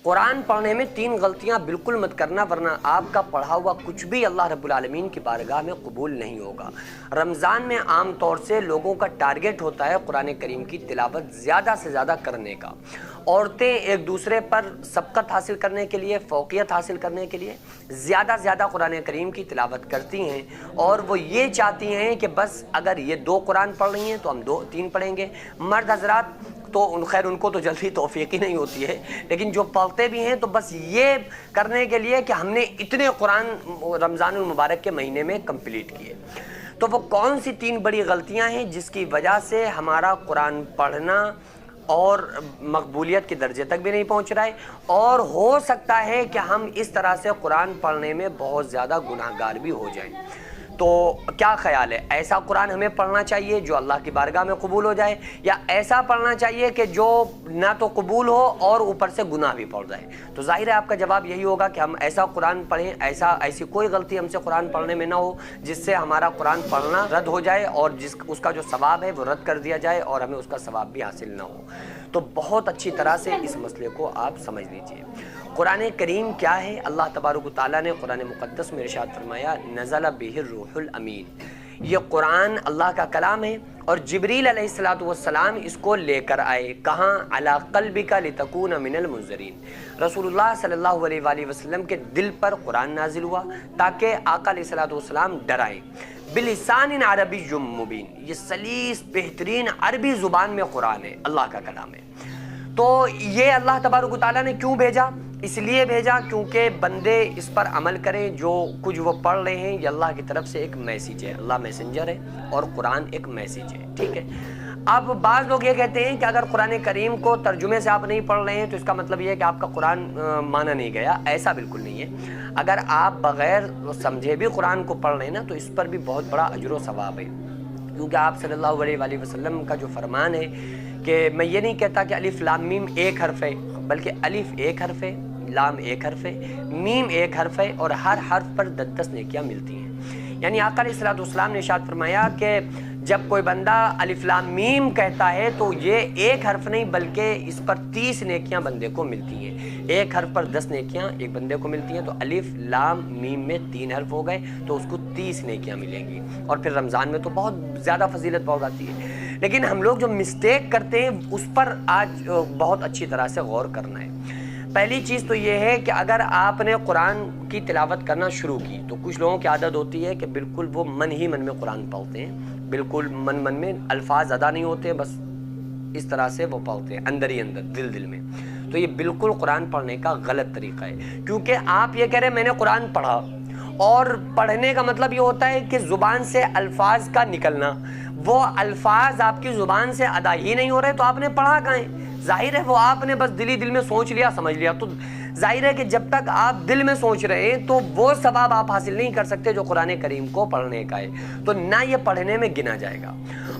قرآن پڑھنے میں 3 غلطیاں بالکل مت کرنا، ورنہ آپ کا پڑھا ہوا کچھ بھی اللہ رب العالمین کی بارگاہ میں قبول نہیں ہوگا۔ رمضان میں عام طور سے لوگوں کا ٹارگٹ ہوتا ہے قرآن کریم کی تلاوت زیادہ سے زیادہ کرنے کا۔ عورتیں ایک دوسرے پر سبقت حاصل کرنے کے لیے، فوقیت حاصل کرنے کے لیے زیادہ سے زیادہ قرآن کریم کی تلاوت کرتی ہیں، اور وہ یہ چاہتی ہیں کہ بس اگر یہ 2 قرآن پڑھ رہی ہیں تو ہم 3 پڑھیں گے۔ مرد حضرات تو خیر ان کو تو جلدی توفیق ہی نہیں ہوتی ہے، لیکن جو پڑھتے بھی ہیں تو بس یہ کرنے کے لیے کہ ہم نے اتنے قرآن رمضان المبارک کے مہینے میں کمپلیٹ کیے۔ تو وہ کون سی 3 بڑی غلطیاں ہیں جس کی وجہ سے ہمارا قرآن پڑھنا اور مقبولیت کے درجے تک بھی نہیں پہنچ رہا ہے، اور ہو سکتا ہے کہ ہم اس طرح سے قرآن پڑھنے میں بہت زیادہ گناہ گار بھی ہو جائیں؟ تو کیا خیال ہے، ایسا قرآن ہمیں پڑھنا چاہیے جو اللہ کی بارگاہ میں قبول ہو جائے، یا ایسا پڑھنا چاہیے کہ جو نہ تو قبول ہو اور اوپر سے گناہ بھی پڑ جائے؟ تو ظاہر ہے آپ کا جواب یہی ہوگا کہ ہم ایسا قرآن پڑھیں، ایسی کوئی غلطی ہم سے قرآن پڑھنے میں نہ ہو جس سے ہمارا قرآن پڑھنا رد ہو جائے، اور اس کا جو ثواب ہے وہ رد کر دیا جائے اور ہمیں اس کا ثواب بھی حاصل نہ ہو۔ تو بہت اچھی طرح سے اس مسئلے کو آپ سمجھ لیجئے۔ قرآن کریم کیا ہے؟ اللہ تبارک و تعالیٰ نے قرآن مقدس میں ارشاد فرمایا نزل بہ الروح الامین، یہ قرآن اللہ کا کلام ہے، اور جبریل علیہ السلام اس کو لے کر آئے، کہاں؟ علی قلبک لتکون من المنذرین، رسول اللہ صلی اللہ علیہ وآلہ وسلم کے دل پر قرآن نازل ہوا تاکہ آقا علیہ السلام ڈرائیں۔ بلسان عربی مبین، یہ سلیس بہترین عربی زبان میں قرآن ہے، اللہ کا کلام ہے۔ تو یہ اللہ تبارک و تعالیٰ نے کیوں بھیجا؟ اس لیے بھیجا کیونکہ بندے اس پر عمل کریں، جو کچھ وہ پڑھ رہے ہیں یہ اللہ کی طرف سے ایک میسیج ہے، اللہ میسنجر ہے اور قرآن ایک میسیج ہے، ٹھیک ہے۔ اب بعض لوگ یہ کہتے ہیں کہ اگر قرآن کریم کو ترجمے سے آپ نہیں پڑھ رہے ہیں تو اس کا مطلب یہ ہے کہ آپ کا قرآن مانا نہیں گیا۔ ایسا بالکل نہیں ہے، اگر آپ بغیر سمجھے بھی قرآن کو پڑھ رہے ہیں نا تو اس پر بھی بہت بڑا اجر و ثواب ہے، کیونکہ آپ صلی اللہ علیہ وآلہ وسلم کا جو فرمان ہے کہ میں یہ نہیں کہتا کہ الف لام میم ایک حرف ہے، بلکہ الف ایک حرف ہے، لام ایک حرف ہے، میم ایک حرف ہے، اور ہر حرف پر 10 نیکیاں ملتی ہیں۔ یعنی آقا علیہ السلام نے ارشاد فرمایا کہ جب کوئی بندہ الف لام میم کہتا ہے تو یہ ایک حرف نہیں بلکہ اس پر 30 نیکیاں بندے کو ملتی ہیں، ایک حرف پر 10 نیکیاں ایک بندے کو ملتی ہیں، تو الف لام میم میں 3 حرف ہو گئے تو اس کو 30 نیکیاں ملیں گی، اور پھر رمضان میں تو بہت زیادہ فضیلت پائی جاتی ہے۔ لیکن ہم لوگ جو مسٹیک کرتے ہیں اس پر آج بہت اچھی طرح سے غور کرنا ہے۔ پہلی چیز تو یہ ہے کہ اگر آپ نے قرآن کی تلاوت کرنا شروع کی تو کچھ لوگوں کی عادت ہوتی ہے کہ بالکل وہ من ہی من میں قرآن پڑھتے ہیں، بالکل من میں الفاظ ادا نہیں ہوتے، بس اس طرح سے وہ پڑھتے ہیں اندر ہی اندر، دل میں۔ تو یہ بالکل قرآن پڑھنے کا غلط طریقہ ہے، کیونکہ آپ یہ کہہ رہے ہیں میں نے قرآن پڑھا، اور پڑھنے کا مطلب یہ ہوتا ہے کہ زبان سے الفاظ کا نکلنا، وہ الفاظ آپ کی زبان سے ادا ہی نہیں ہو رہے تو آپ نے پڑھا کہاں ہے؟ ظاہر ہے وہ آپ نے بس دل میں سوچ لیا، سمجھ لیا، تو ظاہر ہے کہ جب تک آپ دل میں سوچ رہے ہیں تو وہ ثواب آپ حاصل نہیں کر سکتے جو قرآن کریم کو پڑھنے کا ہے، تو نہ یہ پڑھنے میں گنا جائے گا۔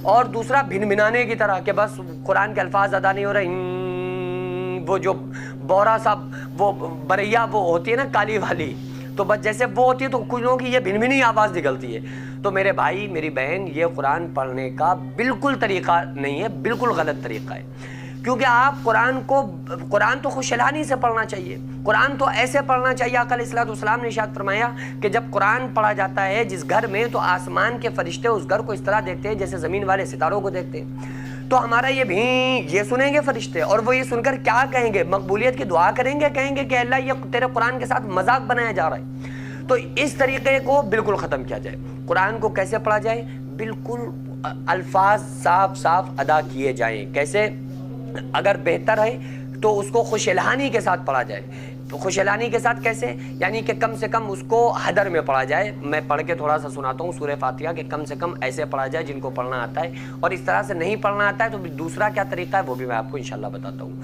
اور دوسرا بھنانے کی طرح کہ بس قرآن کے الفاظ ادا نہیں ہو رہے، وہ جو بورا سا وہ بریا وہ ہوتی ہے نا کالی والی، تو بس جیسے وہ ہوتی ہے تو کچھ لوگوں کی یہ بھنبھنی آواز نکلتی ہے۔ تو میرے بھائی میری بہن، یہ قرآن پڑھنے کا بالکل طریقہ نہیں ہے، بالکل غلط طریقہ ہے، کیونکہ آپ قرآن تو خوشحالی سے پڑھنا چاہیے، قرآن تو ایسے پڑھنا چاہیے۔ آقا علیہ السلام نے ارشاد فرمایا کہ جب قرآن پڑھا جاتا ہے جس گھر میں، تو آسمان کے فرشتے اس گھر کو اس طرح دیکھتے ہیں جیسے زمین والے ستاروں کو دیکھتے ہیں۔ تو ہمارا یہ سنیں گے فرشتے، اور وہ یہ سن کر کیا کہیں گے؟ مقبولیت کی دعا کریں گے، کہیں گے کہ اللہ یہ تیرے قرآن کے ساتھ مذاق بنایا جا رہا ہے۔ تو اس طریقے کو بالکل ختم کیا جائے۔ قرآن کو کیسے پڑھا جائے؟ بالکل الفاظ صاف ادا کیے جائیں۔ کیسے؟ اگر بہتر ہے تو اس کو خوش الحانی کے ساتھ پڑھا جائے۔ تو خوش الحانی کے ساتھ کیسے؟ یعنی کہ کم سے کم اس کو حدر میں پڑھا جائے۔ میں پڑھ کے تھوڑا سا سناتا ہوں سورہ فاتحہ، کہ کم سے کم ایسے پڑھا جائے جن کو پڑھنا آتا ہے، اور اس طرح سے نہیں پڑھنا آتا ہے تو دوسرا کیا طریقہ ہے وہ بھی میں آپ کو انشاءاللہ بتاتا ہوں۔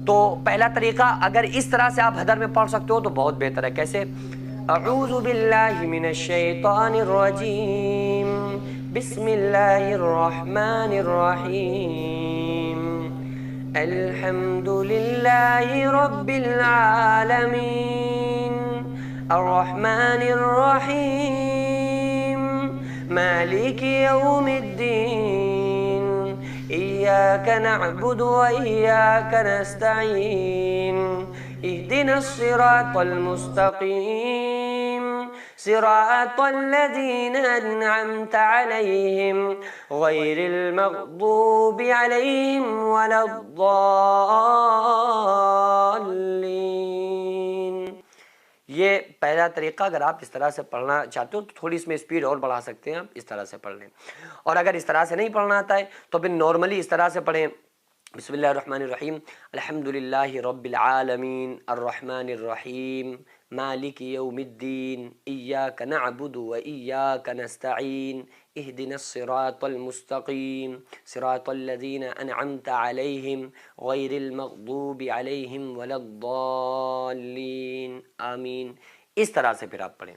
تو پہلا طریقہ، اگر اس طرح سے آپ حدر میں پڑھ سکتے ہو تو بہت بہتر ہے۔ کیسے؟ اعوذ باللہ من الشیطان الرجیم، بسم اللہ الرحمن الرحیم، الحمد للہ رب العالمین، الرحمن الرحیم، مالک یوم الدین، ایاک نعبد و ایاک نستعین، اهدنا الصراط المستقيم صراط الذين أنعمت عليهم غير المغضوب عليهم ولا الضالين۔ یہ پہلا طریقہ، اگر آپ اس طرح سے پڑھنا چاہتے ہو تو تھوڑی اس میں سپیڈ اور بڑھا سکتے ہیں، آپ اس طرح سے پڑھ لیں۔ اور اگر اس طرح سے نہیں پڑھنا آتا ہے تو پھر نارملی اس طرح سے پڑھیں، بسم اللہ الرحمن الرحیم، الحمدللہ رب العالمین الرحمن الرحیم مالک یوم الدین ایاک نعبد و ایاک نستعین اہدنا الصراط المستقیم صراط الذین انعمت علیہم غیر المغضوب علیہم ولا الضالین آمین۔ اس طرح سے پھر آپ پڑھیں۔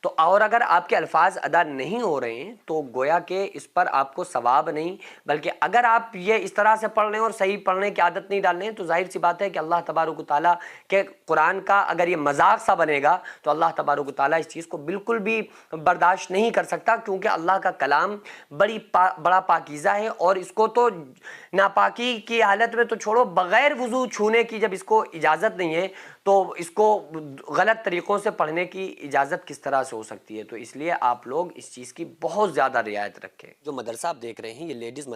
تو اور اگر آپ کے الفاظ ادا نہیں ہو رہے ہیں تو گویا کہ اس پر آپ کو ثواب نہیں، بلکہ اگر آپ یہ اس طرح سے پڑھ لیں اور صحیح پڑھنے کی عادت نہیں ڈال لیں تو ظاہر سی بات ہے کہ اللہ تبارک و تعالیٰ کے قرآن کا اگر یہ مذاق سا بنے گا تو اللہ تبارک و تعالیٰ اس چیز کو بالکل بھی برداشت نہیں کر سکتا، کیونکہ اللہ کا کلام بڑا پاکیزہ ہے، اور اس کو تو ناپاکی کی حالت میں تو چھوڑو، بغیر وضو چھونے کی جب اس کو اجازت نہیں ہے تو اس کو غلط طریقوں سے پڑھنے کی اجازت کس طرح سے ہو سکتی ہے؟ تو اس لیے آپ لوگ اس چیز کی بہت زیادہ رعایت رکھیں۔ جو مدرسہ آپ دیکھ رہے ہیں یہ لیڈیز